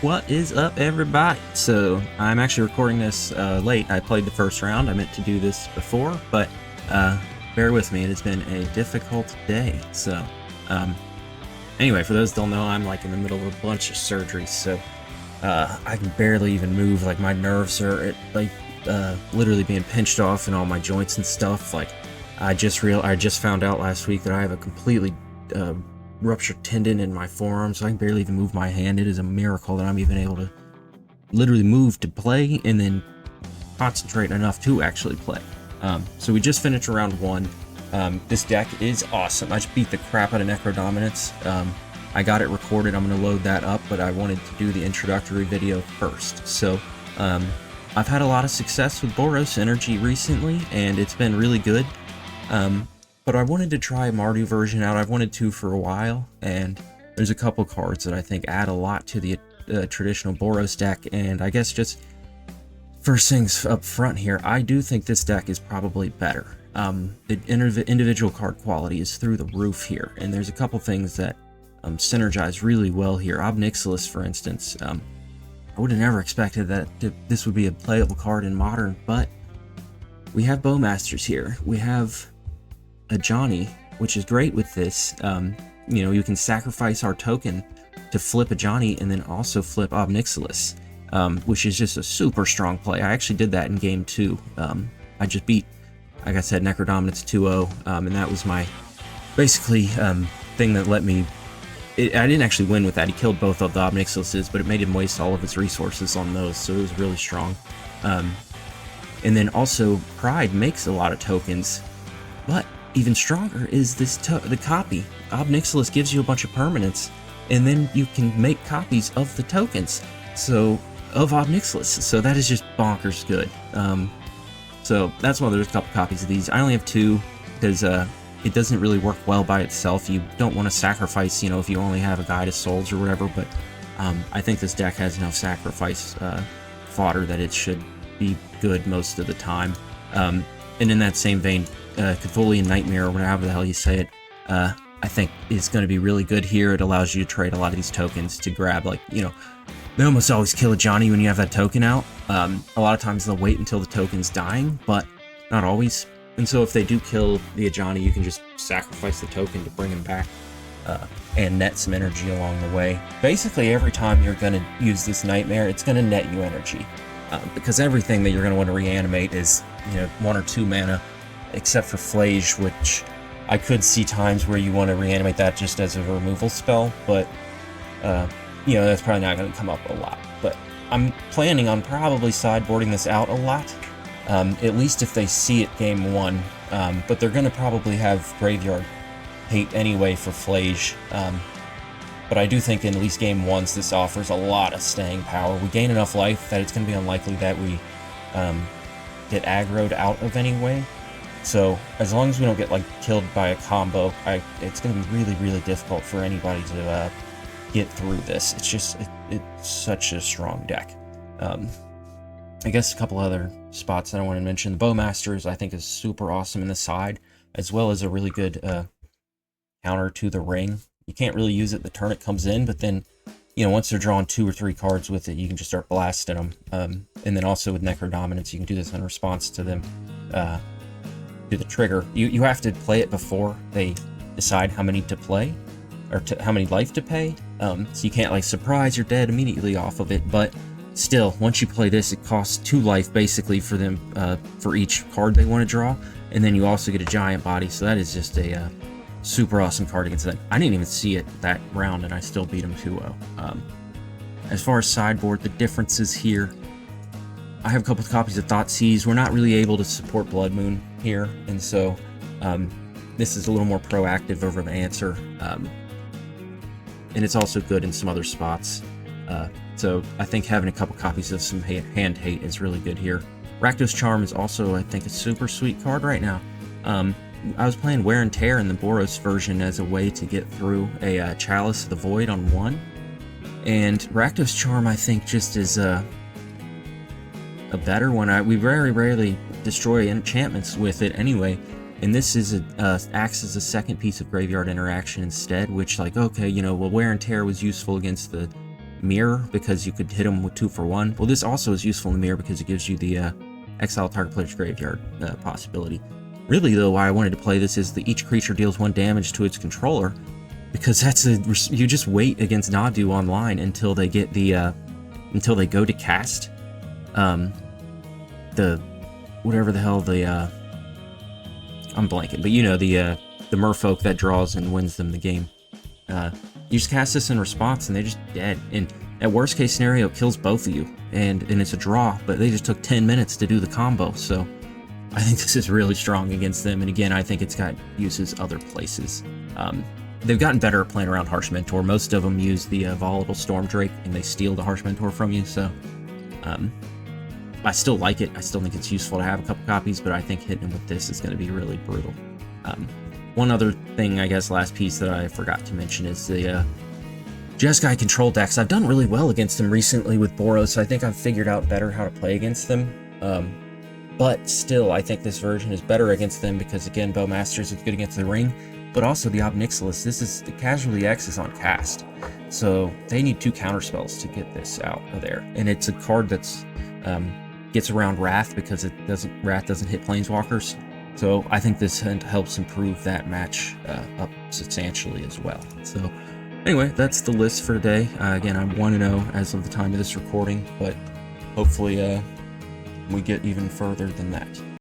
What is up, everybody? So I'm actually recording this late. I played the first round. I meant to do this before, but bear with me. It has been a difficult day. So anyway, for those who don't know, I'm like in the middle of a bunch of surgeries, so I can barely even move. Like my nerves are literally being pinched off in all my joints and stuff. Like I just found out last week that I have a completely ruptured tendon in my forearm, so I can barely even move my hand. It is a miracle that I'm even able to literally move to play and then concentrate enough to actually play. So we just finished round one. This deck is awesome. I just beat the crap out of Necro Dominance. I got it recorded. I'm going to load that up, but I wanted to do the introductory video first. So I've had a lot of success with Boros Energy recently, and it's been really good. But I wanted to try a Mardu version out. I've wanted to for a while, and there's a couple cards that I think add a lot to the traditional Boros deck, and I guess just first things up front here, I do think this deck is probably better. The individual card quality is through the roof here, and there's a couple things that synergize really well here. Obnixilis, for instance, I would have never expected that this would be a playable card in Modern, but we have Bowmasters here. We have a Johnny, which is great with this. You know, you can sacrifice our token to flip a Johnny and then also flip Obnixilis, which is just a super strong play. I actually did that in game 2. I just beat, like I said, Necro Dominance 2-0, and that was my basically thing that let me. I didn't actually win with that. He killed both of the Obnixilises, but it made him waste all of his resources on those, so it was really strong. And then also, Pride makes a lot of tokens, but even stronger is the copy. Obnixilis gives you a bunch of permanents, and then you can make copies of the tokens, so of Obnixilis. So that is just bonkers good. So that's why there's a couple copies of these. I only have 2 because it doesn't really work well by itself. You don't want to sacrifice, you know, if you only have a Guide of Souls or whatever. But I think this deck has enough sacrifice fodder that it should be good most of the time. And in that same vein, Cthulhu Nightmare, or whatever the hell you say it, I think is going to be really good here. It allows you to trade a lot of these tokens to grab, like, you know, they almost always kill a Johnny when you have that token out. A lot of times they'll wait until the token's dying, but not always. And so if they do kill the Johnny, you can just sacrifice the token to bring him back and net some energy along the way. Basically, every time you're going to use this Nightmare, it's going to net you energy. Because everything that you're going to want to reanimate is, you know, 1 or 2 mana, except for Flage, which I could see times where you want to reanimate that just as a removal spell, but you know, that's probably not going to come up a lot. But I'm planning on probably sideboarding this out a lot, at least if they see it game 1, but they're going to probably have Graveyard hate anyway for Flage. But I do think in at least game 1s this offers a lot of staying power. We gain enough life that it's going to be unlikely that we get aggroed out of anyway. So as long as we don't get like killed by a combo, it's going to be really, really difficult for anybody to get through this. It's just it's such a strong deck. I guess a couple other spots that I want to mention. The Bowmasters I think is super awesome in the side, as well as a really good counter to the ring. You can't really use it the turn it comes in, but then, you know, once they're drawing 2 or 3 cards with it, you can just start blasting them. And then also with Necro Dominance, you can do this in response to them, to the trigger. You have to play it before they decide how many to play, or how many life to pay. So you can't like surprise you're dead immediately off of it, but still, once you play this, it costs 2 life basically for them, for each card they want to draw, and then you also get a giant body, so that is just a super awesome card against that. I didn't even see it that round, and I still beat him 2-0. As far as sideboard, the differences here, I have a couple of copies of Thoughtseize. We're not really able to support Blood Moon here, and so this is a little more proactive of an answer, and it's also good in some other spots. So I think having a couple copies of some hand hate is really good here. Rakdos Charm is also, I think, a super sweet card right now. I was playing Wear and Tear in the Boros version as a way to get through a Chalice of the Void on 1, and Rakdos Charm I think just is a better one. We very rarely destroy enchantments with it anyway, and this is acts as a second piece of graveyard interaction instead, which, like, okay, you know, well, Wear and Tear was useful against the mirror because you could hit them with 2 for 1. Well, this also is useful in the mirror because it gives you the exile target player's graveyard possibility. Really, though, why I wanted to play this is that each creature deals 1 damage to its controller, because you just wait against Mardu online until they get the until they go to cast the whatever the hell the I'm blanking, but you know, the merfolk that draws and wins them the game. You just cast this in response and they're just dead. And at worst case scenario, it kills both of you, and it's a draw, but they just took 10 minutes to do the combo, so I think this is really strong against them. And again, I think it's got uses other places. They've gotten better at playing around Harsh Mentor. Most of them use the Volatile Storm Drake, and they steal the Harsh Mentor from you, so I still like it. I still think it's useful to have a couple copies, but I think hitting them with this is going to be really brutal. One other thing, I guess, last piece that I forgot to mention is the Jeskai control decks. I've done really well against them recently with Boros, so I think I've figured out better how to play against them. But still, I think this version is better against them because, again, Bowmasters is good against the ring, but also the Ob Nixilis. This is the Casualty X is on cast, so they need 2 counterspells to get this out of there. And it's a card that's gets around Wrath because Wrath doesn't hit Planeswalkers. So I think this helps improve that match up substantially as well. So anyway, that's the list for today. Again, I'm 1-0 as of the time of this recording, but hopefully we get even further than that.